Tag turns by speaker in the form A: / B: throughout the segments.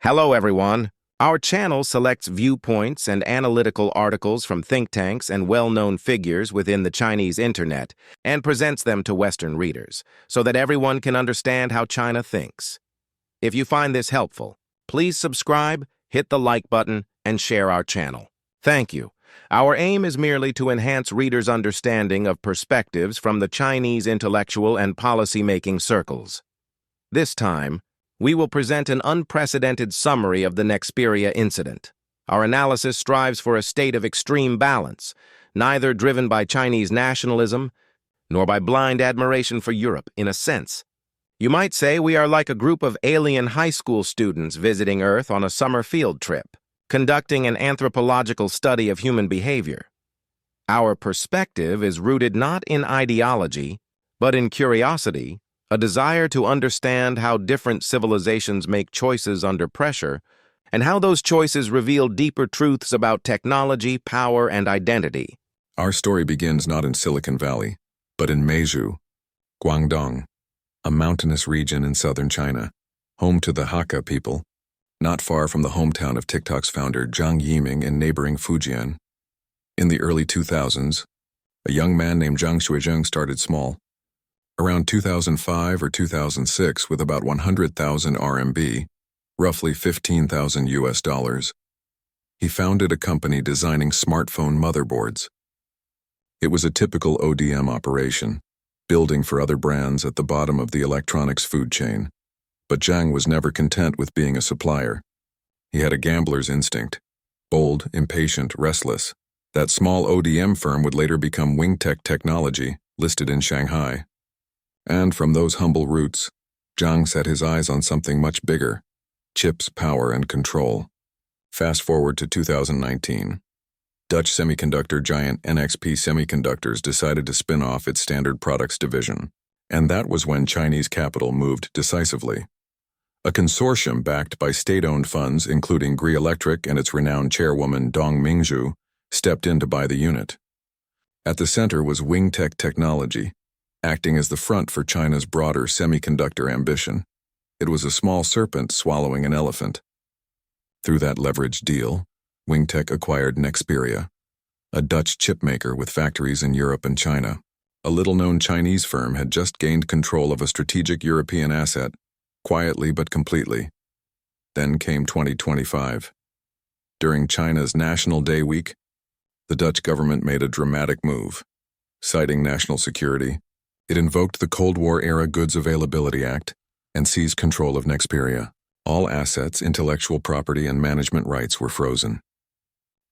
A: Hello, everyone. Our channel selects viewpoints and analytical articles from think tanks and well-known figures within the Chinese internet and presents them to Western readers so that everyone can understand how China thinks. If you find this helpful, please subscribe, hit the like button, and share our channel. Thank you. Our aim is merely to enhance readers' understanding of perspectives from the Chinese intellectual and policy-making circles. This time, we will present an unprecedented summary of the Nexperia incident. Our analysis strives for a state of extreme balance, neither driven by Chinese nationalism nor by blind admiration for Europe, in a sense. You might say we are like a group of alien high school students visiting Earth on a summer field trip, conducting an anthropological study of human behavior. Our perspective is rooted not in ideology, but in curiosity, a desire to understand how different civilizations make choices under pressure, and how those choices reveal deeper truths about technology, power, and identity.
B: Our story begins not in Silicon Valley, but in Meizhou, Guangdong, a mountainous region in southern China, home to the Hague people, not far from the hometown of TikTok's founder Zhang in neighboring Fujian. In the early 2000s, a young man named Xuezheng started small. Around 2005 or 2006, with about 100,000 RMB, roughly 15,000 US dollars, he founded a company designing smartphone motherboards. It was a typical ODM operation, building for other brands at the bottom of the electronics food chain. But Zhang was never content with being a supplier. He had a gambler's instinct, bold, impatient, restless. That small ODM firm would later become Wingtech Technology, listed in Shanghai. And from those humble roots, Zhang set his eyes on something much bigger: chips, power, and control. Fast forward to 2019. Dutch semiconductor giant NXP Semiconductors decided to spin off its standard products division. And that was when Chinese capital moved decisively. A consortium backed by state-owned funds, including Gree Electric and its renowned chairwoman Dong Meizhou, stepped in to buy the unit. At the center was Wingtech Technology, acting as the front for China's broader semiconductor ambition. It was a small serpent swallowing an elephant. Through that leveraged deal, Wingtech acquired Nexperia, a Dutch chipmaker with factories in Europe and China. A little-known Chinese firm had just gained control of a strategic European asset, quietly but completely. Then came 2025. During China's National Day week, the Dutch government made a dramatic move. Citing national security, it invoked the Cold War-era Goods Availability Act and seized control of Nexperia. All assets, intellectual property, and management rights were frozen.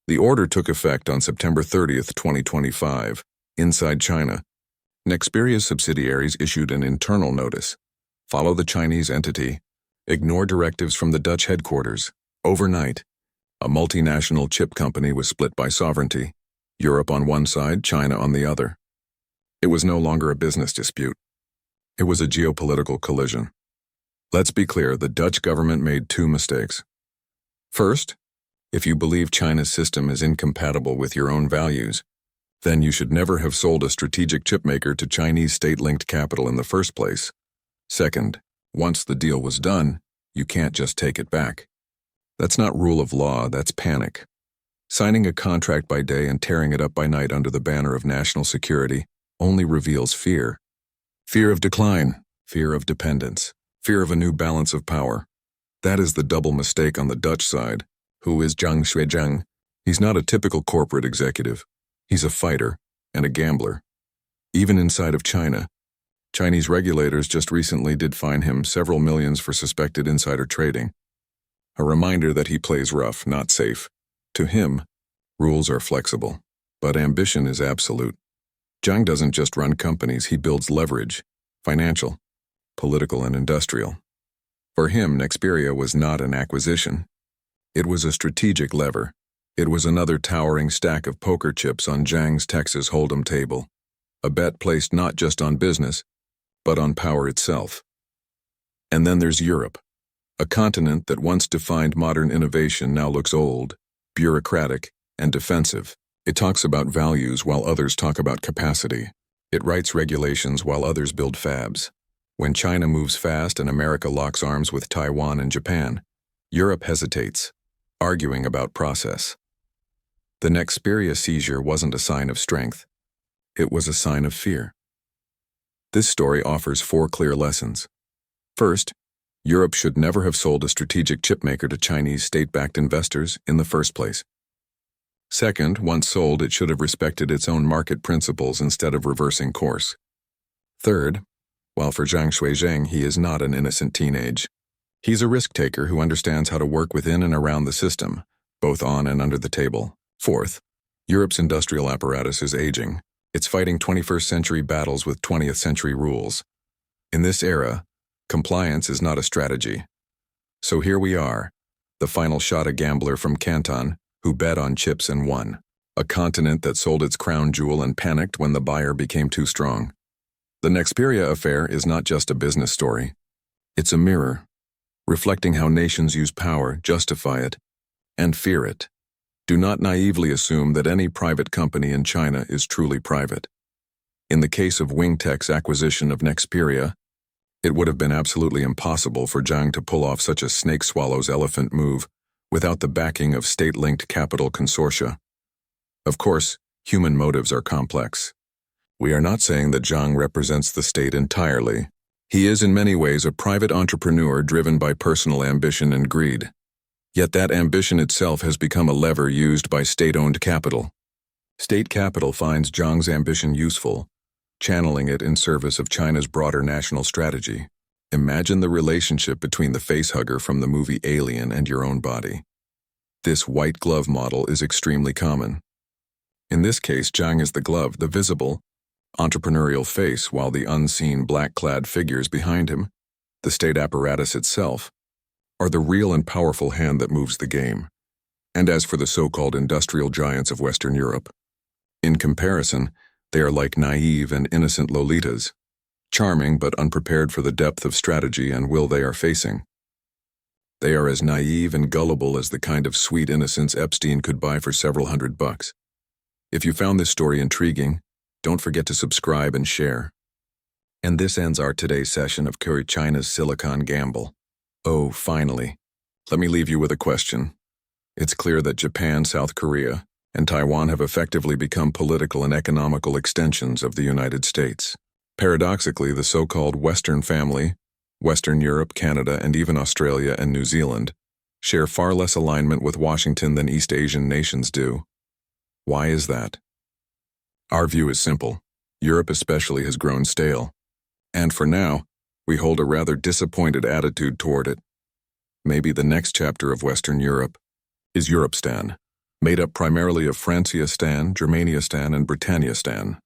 B: The order took effect on September 30th, 2025, inside China. Nexperia's subsidiaries issued an internal notice: follow the Chinese entity, ignore directives from the Dutch headquarters. Overnight, a multinational chip company was split by sovereignty, Europe on one side, China on the other. It was no longer a business dispute. It was a geopolitical collision. Let's be clear, the Dutch government made two mistakes. First, if you believe China's system is incompatible with your own values, then you should never have sold a strategic chipmaker to Chinese state-linked capital in the first place. Second, once the deal was done, you can't just take it back. That's not rule of law, that's panic. Signing a contract by day and tearing it up by night under the banner of national security only reveals fear. Fear of decline, fear of dependence, fear of a new balance of power. That is the double mistake on the Dutch side. Who is Xuezheng? He's not a typical corporate executive. He's a fighter and a gambler. Even inside of China, Chinese regulators just recently did fine him several millions for suspected insider trading. A reminder that he plays rough, not safe. To him, rules are flexible, but ambition is absolute. Zhang doesn't just run companies, he builds leverage, financial, political, and industrial. For him, Nexperia was not an acquisition. It was a strategic lever. It was another towering stack of poker chips on Zhang's Texas Hold'em table. A bet placed not just on business, but on power itself. And then there's Europe, a continent that once defined modern innovation now looks old, bureaucratic, and defensive. It talks about values while others talk about capacity. It writes regulations while others build fabs. When China moves fast and America locks arms with Taiwan and Japan, Europe hesitates, arguing about process. The Nexperia seizure wasn't a sign of strength. It was a sign of fear. This story offers 4 clear lessons. First, Europe should never have sold a strategic chipmaker to Chinese state-backed investors in the first place. Second, once sold, it should have respected its own market principles instead of reversing course. Third, while for Zhang Xuezheng he is not an innocent teenage, he's a risk-taker who understands how to work within and around the system, both on and under the table. Fourth, Europe's industrial apparatus is aging. It's fighting 21st century battles with 20th century rules. In this era, compliance is not a strategy. So here we are, the final shot a gambler from Canton who bet on chips and won. A continent that sold its crown jewel and panicked when the buyer became too strong. The Nexperia affair is not just a business story. It's a mirror, reflecting how nations use power, justify it, and fear it. Do not naively assume that any private company in China is truly private. In the case of Wingtech's acquisition of Nexperia, it would have been absolutely impossible for Zhang to pull off such a snake swallows elephant move without the backing of state-linked capital consortia. Of course, human motives are complex. We are not saying that Zhang represents the state entirely. He is in many ways a private entrepreneur driven by personal ambition and greed. Yet that ambition itself has become a lever used by state-owned capital. State capital finds Zhang's ambition useful, channeling it in service of China's broader national strategy. Imagine the relationship between the facehugger from the movie Alien and your own body. This white glove model is extremely common. In this case, Zhang is the glove, the visible, entrepreneurial face, while the unseen black-clad figures behind him, the state apparatus itself, are the real and powerful hand that moves the game. And as for the so-called industrial giants of Western Europe, in comparison, they are like naive and innocent lolitas, charming but unprepared for the depth of strategy and will they are facing. They are as naive and gullible as the kind of sweet innocence Epstein could buy for several $100. If you found this story intriguing, don't forget to subscribe and share. And this ends our today's session of China's Silicon Gamble. Oh, finally. Let me leave you with a question. It's clear that Japan, South Korea, and Taiwan have effectively become political and economical extensions of the United States. Paradoxically, the so-called Western family, Western Europe, Canada, and even Australia and New Zealand, share far less alignment with Washington than East Asian nations do. Why is that? Our view is simple. Europe especially has grown stale. And for now, we hold a rather disappointed attitude toward it. Maybe the next chapter of Western Europe is Europistan, made up primarily of Franciastan, Germanistan, and Britanniastan.